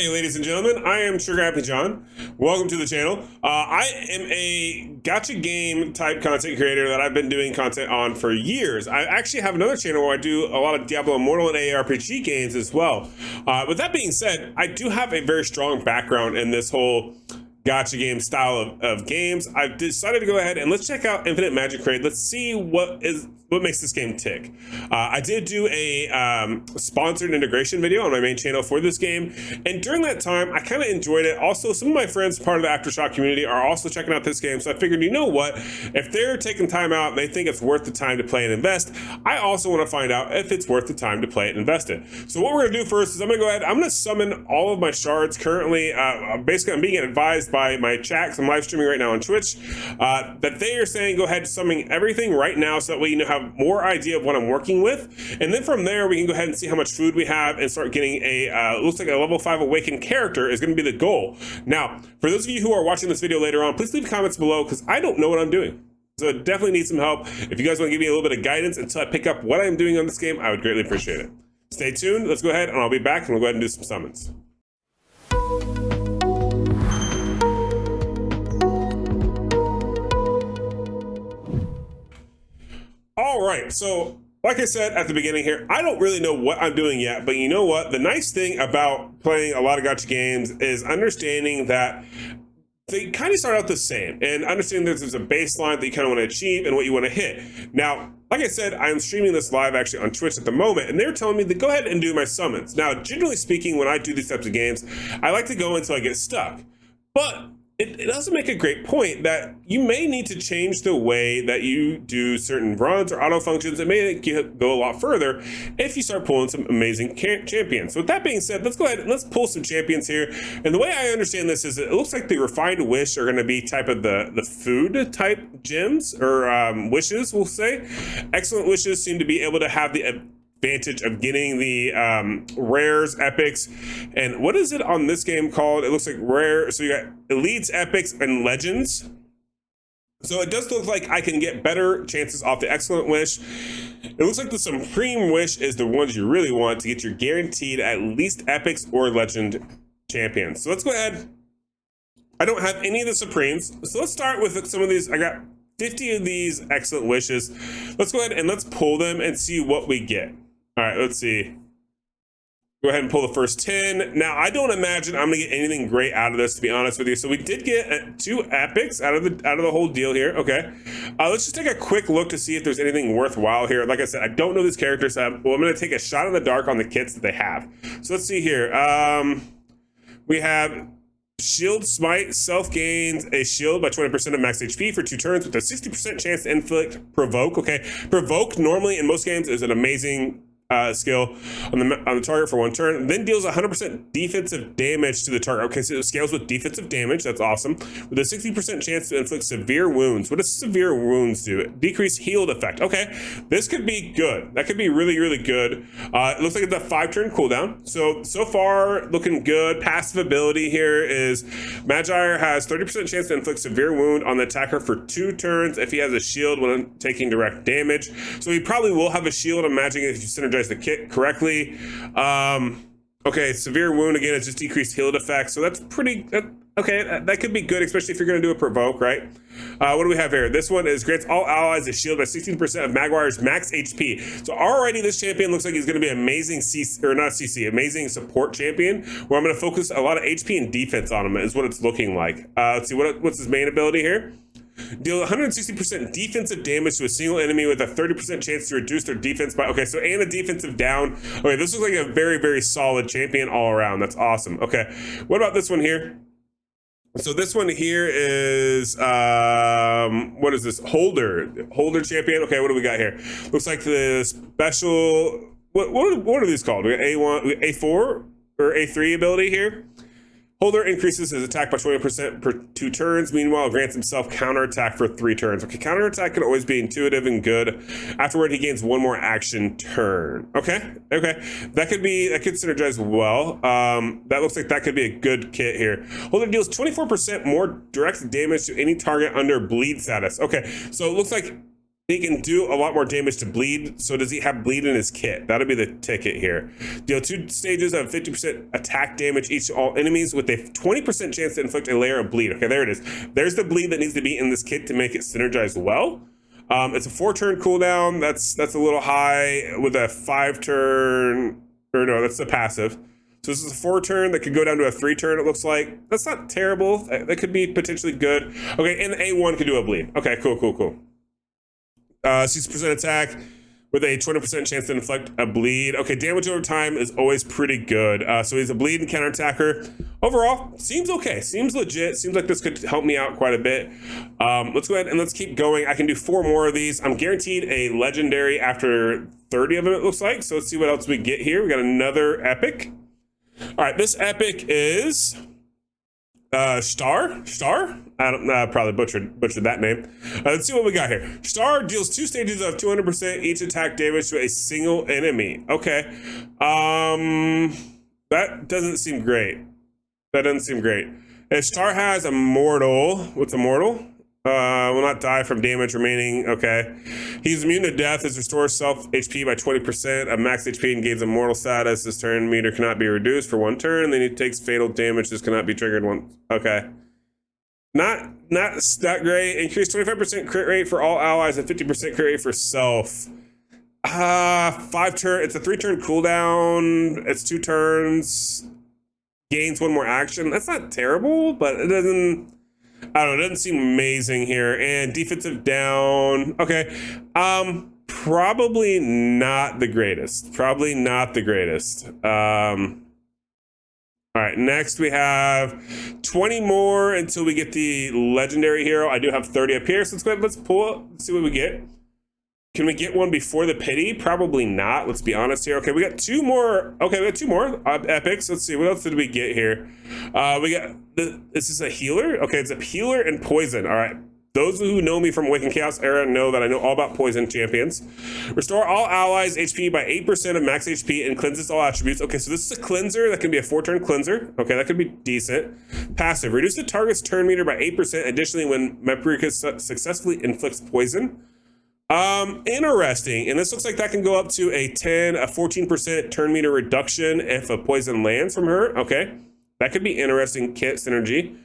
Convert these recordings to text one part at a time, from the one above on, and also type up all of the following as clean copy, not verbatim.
Hey, ladies and gentlemen, I am Sugar Happy John. Welcome to the channel. I am a gotcha game type content creator that I've been doing content on for years. I actually have another channel where I do a lot of Diablo Immortal and ARPG games as well. With that being said, I do have a very strong background in this whole gotcha game style of games. I've decided to go ahead and let's check out Infinite Magicraid. Let's see what makes this game tick. I did do a sponsored integration video on my main channel for this game, and during that time I kind of enjoyed it. Also, some of my friends part of the Aftershock community are also checking out this game, so I figured, you know what, if they're taking time out and they think it's worth the time to play and invest, I also want to find out if it's worth the time to play and invest it. So what we're gonna do first is I'm gonna summon all of my shards. Currently, basically I'm being advised by my chat, I'm live streaming right now on Twitch, that they are saying go ahead and summon everything right now so that way you have more idea of what I'm working with, and then from there we can go ahead and see how much food we have and start getting a looks like a level 5 awakened character is going to be the goal. Now, for those of you who are watching this video later on, please leave comments below because I don't know what I'm doing. So I definitely need some help. If you guys want to give me a little bit of guidance until I pick up what I'm doing on this game, I would greatly appreciate it. Stay tuned. Let's go ahead and I'll be back and we'll go ahead and do some summons. All right, so like I said at the beginning here, I don't really know what I'm doing yet, but you know what? The nice thing about playing a lot of gacha games is understanding that they kind of start out the same and understanding that there's a baseline that you kind of want to achieve and what you want to hit. Now, like I said, I'm streaming this live actually on Twitch at the moment, and they're telling me to go ahead and do my summons. Now, generally speaking, when I do these types of games, I like to go until I get stuck. But it does make a great point that you may need to change the way that you do certain runs or auto functions. It may go a lot further if you start pulling some amazing champions. So with that being said, let's go ahead and let's pull some champions here. And the way I understand this is it looks like the refined wish are going to be type of the food type gems or wishes, we'll say. Excellent wishes seem to be able to have the advantage of getting the rares, epics, and what is it on this game called? It looks like rare. So you got elites, epics, and legends. So it does look like I can get better chances off the excellent wish. It looks like the supreme wish is the ones you really want to get your guaranteed at least epics or legend champions. So let's go ahead. I don't have any of the supremes, so let's start with some of these. I got 50 of these excellent wishes. Let's go ahead and let's pull them and see what we get. All right, let's see. Go ahead and pull the first 10. Now, I don't imagine I'm gonna get anything great out of this, to be honest with you. So we did get 2 epics out of the whole deal here. Okay, let's just take a quick look to see if there's anything worthwhile here. Like I said, I don't know these characters. Well, I'm gonna take a shot in the dark on the kits that they have. So let's see here. We have Shield Smite, self gains a shield by 20% of max HP for 2 turns with a 60% chance to inflict Provoke. Okay, Provoke normally in most games is an amazing skill on the target for 1 turn, then deals 100% defensive damage to the target. Okay, so it scales with defensive damage. That's awesome. With a 60% chance to inflict severe wounds. What does severe wounds do? Decrease healed effect. Okay, this could be good. That could be really, really good. It looks like it's a 5-turn cooldown. So far, looking good. Passive ability here is Magi has 30% chance to inflict severe wound on the attacker for 2 turns if he has a shield when taking direct damage. So he probably will have a shield, I'm imagining, if you synergize the kit correctly. Okay, severe wound again is just decreased healed effect, so that's pretty okay. That could be good, especially if you're going to do a provoke, right? What do we have here? This one is grants all allies a shield by 16% of Maguire's max HP. So already this champion looks like he's going to be amazing amazing support champion, where I'm going to focus a lot of HP and defense on him is what it's looking like. Let's see what's his main ability here. Deal 160% defensive damage to a single enemy with a 30% chance to reduce their defense by, okay, so and a defensive down. Okay, this looks like a very, very solid champion all around. That's awesome. Okay, what about this one here? So this one here is, what is this? Holder champion. Okay, what do we got here? Looks like the special, what are these called? We got A1, A4 or A3 ability here. Holder increases his attack by 20% per 2 turns. Meanwhile, grants himself counterattack for 3 turns. Okay, counterattack can always be intuitive and good. Afterward, he gains 1 more action turn. Okay. That could synergize well. That looks like that could be a good kit here. Holder deals 24% more direct damage to any target under bleed status. Okay, so it looks like He can do a lot more damage to bleed. So does he have bleed in his kit? That'll be the ticket here. Deal 2 stages of 50% attack damage each to all enemies with a 20% chance to inflict a layer of bleed. Okay, there it is. There's the bleed that needs to be in this kit to make it synergize well. It's a 4-turn cooldown. That's a little high with a 5-turn, or no, that's the passive. So this is a 4-turn that could go down to a 3-turn, it looks like. That's not terrible. That could be potentially good. Okay, and the A1 could do a bleed. Okay, cool. 60% attack with a 20% chance to inflict a bleed. Okay, damage over time is always pretty good. So he's a bleed and counterattacker. Overall, seems okay. Seems legit. Seems like this could help me out quite a bit. Let's go ahead and let's keep going. I can do 4 more of these. I'm guaranteed a legendary after 30 of them, it looks like. So let's see what else we get here. We got another epic. All right, this epic is Star. I don't know, probably butchered that name. Let's see what we got here. Star deals 2 stages of 200% each attack damage to a single enemy. Okay. That doesn't seem great. If Star has Immortal, what's Immortal? Will not die from damage remaining. Okay. He's immune to death. His restores self HP by 20% of max HP and gains immortal status. His turn meter cannot be reduced for 1 turn. Then he takes fatal damage. This cannot be triggered once. Okay. Not that great. Increase 25% crit rate for all allies and 50% crit rate for self. 5 turn. It's a 3-turn cooldown. It's 2 turns. Gains 1 more action. That's not terrible, but it doesn't. I don't know. It doesn't seem amazing here. And defensive down. Okay. Probably not the greatest. All right, next we have 20 more until we get the legendary hero. I do have 30 up here, so let's go ahead, let's pull up, let's see what we get. Can we get one before the pity? Probably not, let's be honest here. Okay, we got 2 more. Okay, we got 2 more epics. Let's see, what else did we get here? We got, this is a healer? Okay, it's a healer and poison, all right. Those who know me from Awakened Chaos era know that I know all about poison champions. Restore all allies HP by 8% of max HP and cleanses all attributes. Okay, so this is a cleanser. That can be a 4-turn cleanser. Okay, that could be decent. Passive. Reduce the target's turn meter by 8%. Additionally, when Magicraid successfully inflicts poison. Interesting. And this looks like that can go up to a 14% turn meter reduction if a poison lands from her. Okay, that could be interesting kit synergy.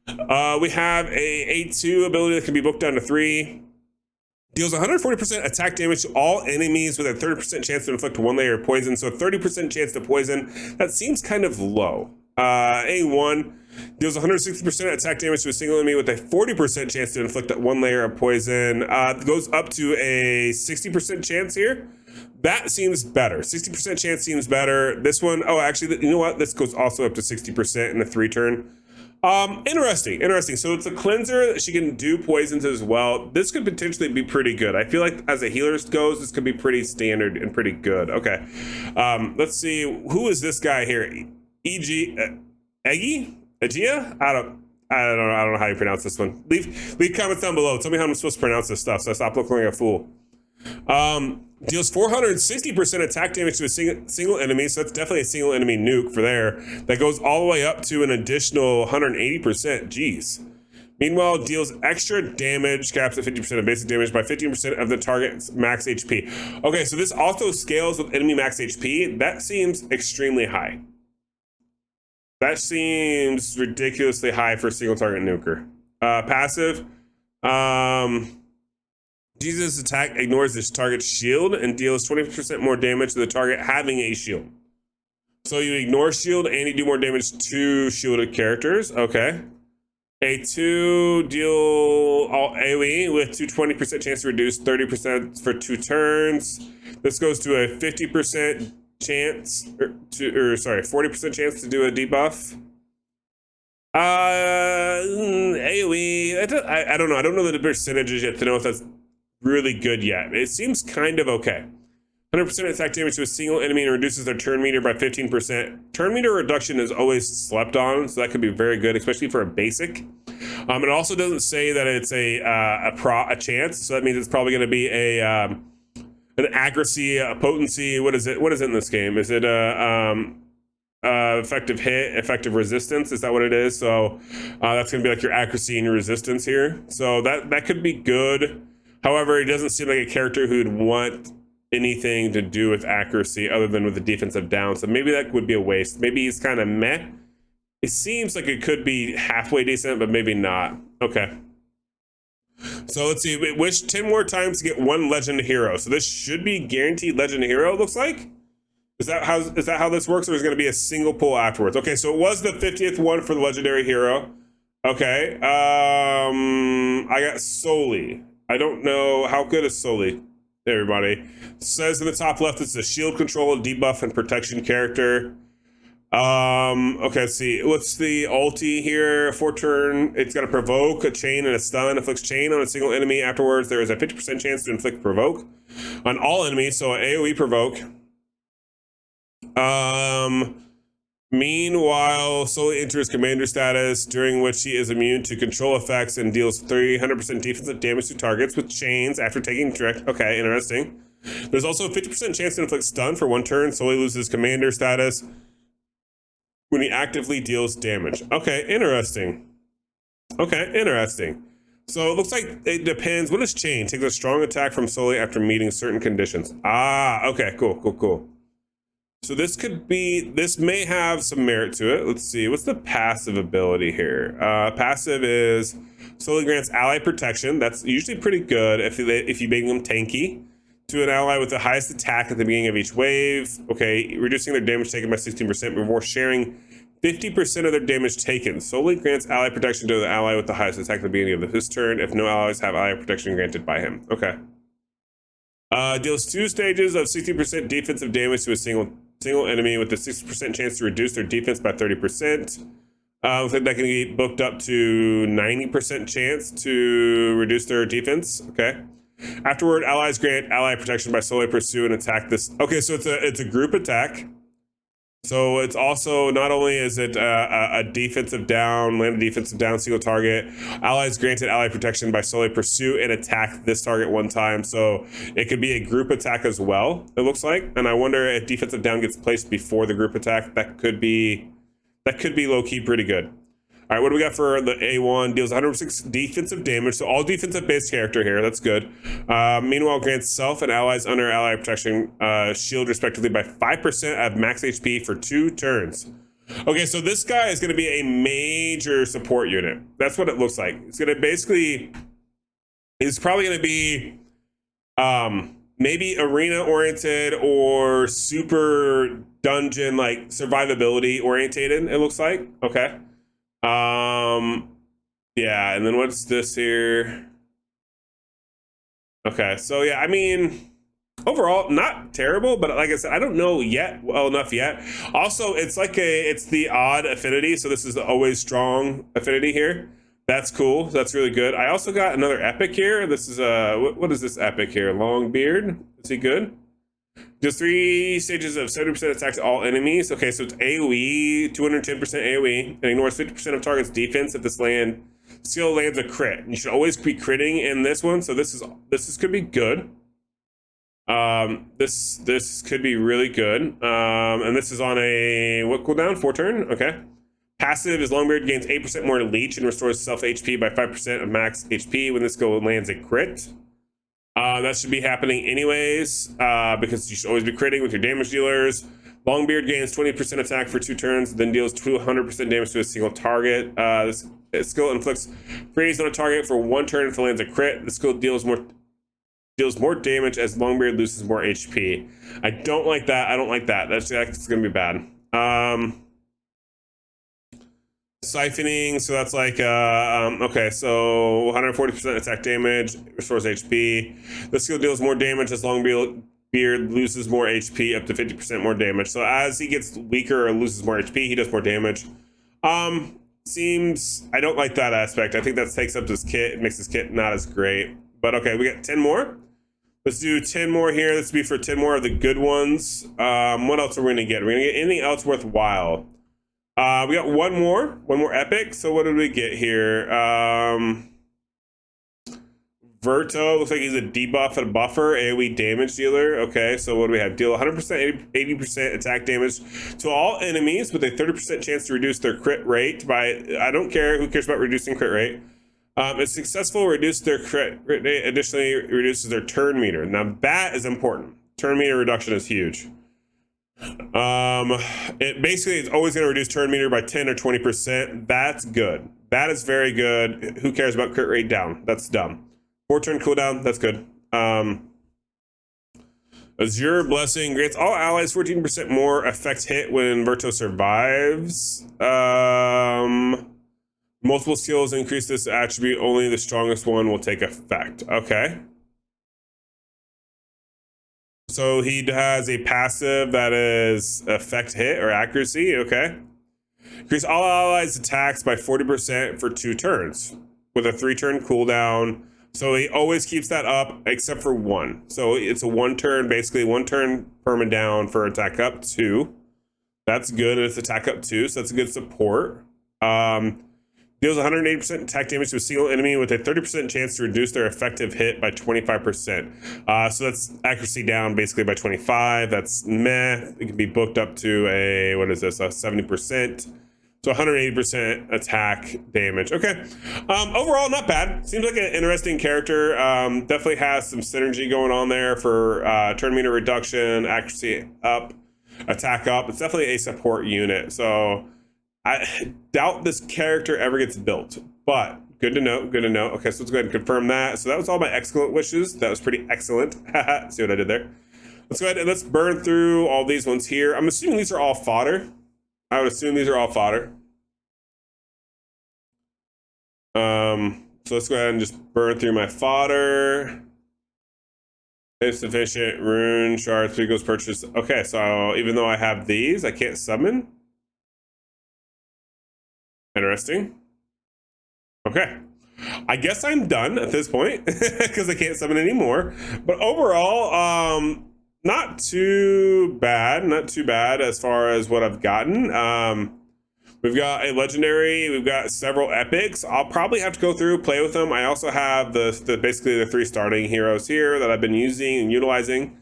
We have a 8-2 ability that can be booked down to 3. Deals 140% attack damage to all enemies with a 30% chance to inflict 1 layer of poison. So a 30% chance to poison. That seems kind of low. A1 deals 160% attack damage to a single enemy with a 40% chance to inflict 1 layer of poison. Goes up to a 60% chance here. That seems better. 60% chance seems better. This one, oh, actually, you know what? This goes also up to 60% in the 3-turn. Interesting. So it's a cleanser that she can do poisons as well. This could potentially be pretty good. I feel like as a healer goes, this could be pretty standard and pretty good. Okay. Let's see. Who is this guy here? Eggy? Agia? I don't know how you pronounce this one. Leave comments down below. Tell me how I'm supposed to pronounce this stuff so I stop looking like a fool. Deals 460% attack damage to a single enemy, so that's definitely a single enemy nuke for there. That goes all the way up to an additional 180%. Jeez. Meanwhile, deals extra damage, caps at 50% of basic damage by 15% of the target's max HP. Okay, so this also scales with enemy max HP. That seems extremely high. That seems ridiculously high for a single target nuker. Passive. Jesus' attack ignores this target's shield and deals 20% more damage to the target having a shield. So you ignore shield and you do more damage to shielded characters. Okay. A2 deal all AoE with 20% chance to reduce 30% for 2 turns. This goes to a 50% chance, 40% chance to do a debuff. AoE, I don't know. I don't know the percentages yet to know if that's really good yet. It seems kind of okay. 100% attack damage to a single enemy and reduces their turn meter by 15%. Turn meter reduction is always slept on, so that could be very good, especially for a basic. It also doesn't say that it's a chance, so that means it's probably going to be an accuracy, a potency. What is it? What is it in this game? Is it effective hit, effective resistance? Is that what it is? So that's going to be like your accuracy and your resistance here. So that could be good. However, he doesn't seem like a character who'd want anything to do with accuracy other than with the defensive down. So maybe that would be a waste. Maybe he's kind of meh. It seems like it could be halfway decent, but maybe not. Okay. So let's see. Wish 10 more times to get one legend hero. So this should be guaranteed legend hero, it looks like. Is that how this works, or is it going to be a single pull afterwards? Okay, so it was the 50th one for the legendary hero. Okay. I got Soli. I don't know how good is Soli. Everybody it says in the top left it's a shield control, debuff, and protection character. Okay, let's see. What's the ulti here? 4-turn. It's got to provoke, a chain, and a stun. Inflicts chain on a single enemy. Afterwards, there is a 50% chance to inflict provoke on all enemies. So AoE provoke. Meanwhile, Soli enters commander status, during which he is immune to control effects and deals 300% defensive damage to targets with chains after taking direct. Okay, interesting. There's also a 50% chance to inflict stun for 1 turn. Soli loses commander status when he actively deals damage. Okay, interesting. Okay, interesting. So it looks like it depends. What is chain? Takes a strong attack from Soli after meeting certain conditions. Ah, okay, cool. So this may have some merit to it. Let's see, what's the passive ability here? Passive is Soli grants ally protection. That's usually pretty good if you make them tanky. To an ally with the highest attack at the beginning of each wave. Okay, reducing their damage taken by 16% before sharing 50% of their damage taken. Soli grants ally protection to the ally with the highest attack at the beginning of his turn if no allies have ally protection granted by him. Okay. Deals 2 stages of 60% defensive damage to a single enemy with a 60% chance to reduce their defense by 30%. Looks like that can be booked up to 90% chance to reduce their defense. Okay. Afterward, allies grant ally protection by Soli pursue and attack this. Okay, so it's a group attack. So it's also, not only is it a defensive down, land a defensive down, single target, allies granted ally protection by Soli pursue and attack this target 1 time. So it could be a group attack as well, it looks like. And I wonder if defensive down gets placed before the group attack. That could be low-key pretty good. All right, what do we got for the A1? Deals 106 defensive damage, so all defensive-based character here. That's good. Meanwhile, grants self and allies under ally protection shield respectively by 5% of max HP for 2 turns. Okay, so this guy is going to be a major support unit. That's what it looks like. It's going to basically... He's probably going to be maybe arena-oriented or super dungeon, like survivability orientated, it looks like. Okay. Yeah, and then what's this here? Okay, so yeah, I mean, overall, not terrible, but like I said, I don't know enough yet. Also, it's the odd affinity, so this is the always strong affinity here. That's cool. That's really good. I also got another epic here. This is what is this epic here? Longbeard. Is he good? Does 3 stages of 70% attack to all enemies. Okay, so it's AoE, 210% AoE, and ignores 50% of target's defense if this skill lands a crit. You should always be critting in this one, so this could be good. This could be really good. And this is on a what cooldown? 4 turn. Okay. Passive is Longbeard gains 8% more leech and restores self HP by 5% of max HP when this skill lands a crit. That should be happening anyways, because you should always be critting with your damage dealers. Longbeard gains 20% attack for 2 turns, then deals 200% damage to a single target. This skill inflicts freeze on a target for 1 turn if it lands a crit. The skill deals more damage as Longbeard loses more HP. I don't like that. I don't like that. That's going to be bad. Siphoning, so that's like okay, so 140% attack damage, restores HP. The skill deals more damage as Longbeard loses more HP, up to 50% more damage. So as he gets weaker or loses more HP, he does more damage. I don't like that aspect. I think that takes up this kit. It makes this kit not as great. But okay, we got 10 more. Let's do 10 more here. This will be for 10 more of the good ones. What else are we gonna get? We're gonna get anything else worthwhile. We got one more epic. So what did we get here? Verto, looks like he's a debuff and a buffer, AoE damage dealer. Okay, so what do we have? Deal 100%, 80% attack damage to all enemies with a 30% chance to reduce their crit rate by, I don't care, who cares about reducing crit rate? If successful, reduce their crit rate, additionally reduces their turn meter. Now that is important. Turn meter reduction is huge. It basically is always going to reduce turn meter by 10 or 20%. That's good. That is very good. Who cares about crit rate down? That's dumb. 4 turn cooldown, that's good. Azure Blessing grants all allies 14% more effect hit when Verto survives. Multiple skills increase this attribute. Only the strongest one will take effect. Okay. So he has a passive that is effect hit or accuracy. Okay. Increase all allies' attacks by 40% for 2 turns with a 3-turn cooldown. So he always keeps that up except for 1. So it's a 1 turn, basically 1 turn perma down for attack up 2. That's good. And it's attack up 2. So that's a good support. Deals 180% attack damage to a single enemy with a 30% chance to reduce their effective hit by 25%. So that's accuracy down basically by 25. That's meh. It can be booked up to a, what is this, a 70%. So 180% attack damage. Okay. Overall, not bad. Seems like an interesting character. Definitely has some synergy going on there for turn meter reduction, accuracy up, attack up. It's definitely a support unit. So I doubt this character ever gets built, but good to know. Good to know. Okay, so let's go ahead and confirm that. So that was all my excellent wishes. That was pretty excellent. See what I did there? Let's go ahead and let's burn through all these ones here. I'm assuming these are all fodder. I would assume these are all fodder. So let's go ahead and just burn through my fodder. Insufficient rune shard 3 goes purchase. Okay, so even though I have these, I can't summon. Interesting. Okay. I guess I'm done at this point because I can't summon anymore. But overall, not too bad. Not too bad as far as what I've gotten. We've got a legendary. We've got several epics. I'll probably have to go through, play with them. I also have the basically the 3 starting heroes here that I've been using and utilizing.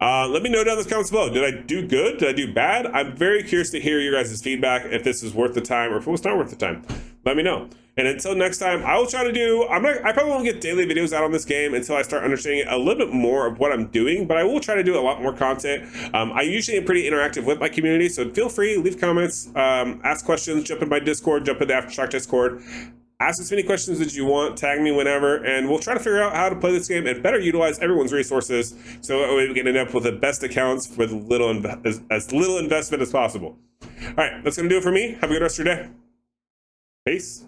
Let me know down in the comments below. Did I do good? Did I do bad? I'm very curious to hear your guys' feedback, if this is worth the time or if it was not worth the time. Let me know. And until next time, I will try to do, I probably won't get daily videos out on this game until I start understanding a little bit more of what I'm doing, but I will try to do a lot more content. I usually am pretty interactive with my community, so feel free, leave comments, ask questions, jump in my Discord, jump in the Aftershock Discord. Ask as many questions as you want, tag me whenever, and we'll try to figure out how to play this game and better utilize everyone's resources so that way we can end up with the best accounts with as little investment as possible. All right, that's going to do it for me. Have a good rest of your day. Peace.